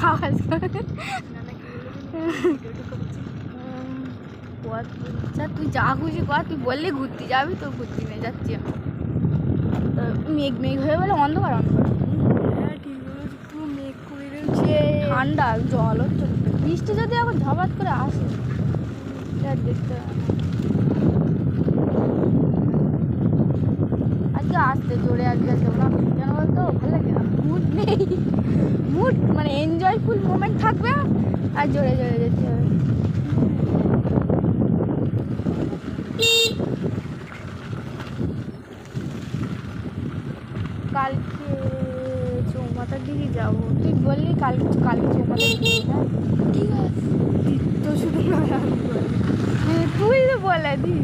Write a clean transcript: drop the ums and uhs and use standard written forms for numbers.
আওয়াজ করে তুই যা খুশি কর, তুই বললি ঘুরতে যাবি তো ঘুরতে নিয়ে যাচ্ছি আমি। তো মেঘ মেঘ হয়ে গেলে অন্ধকার অন্ধকার মেঘ করে রয়েছে, ঠান্ডা জল হচ্ছে। বৃষ্টি যদি এখন ঝপাত করে আসে দেখতে আজকে আসতে জোরে আজকে না কেন বলতো ভালো লাগে না, মুড নেই, মুড মানে এনজয়ফুল মোমেন্ট থাকবে আর জোরে জোরে যেতে হবে। কালকে চৌমাথার দিকে যাবো, তুই বললি কালকে চৌমাথার দিকে। হ্যাঁ ঠিক আছে, তো শুধু তুই তো বলে দি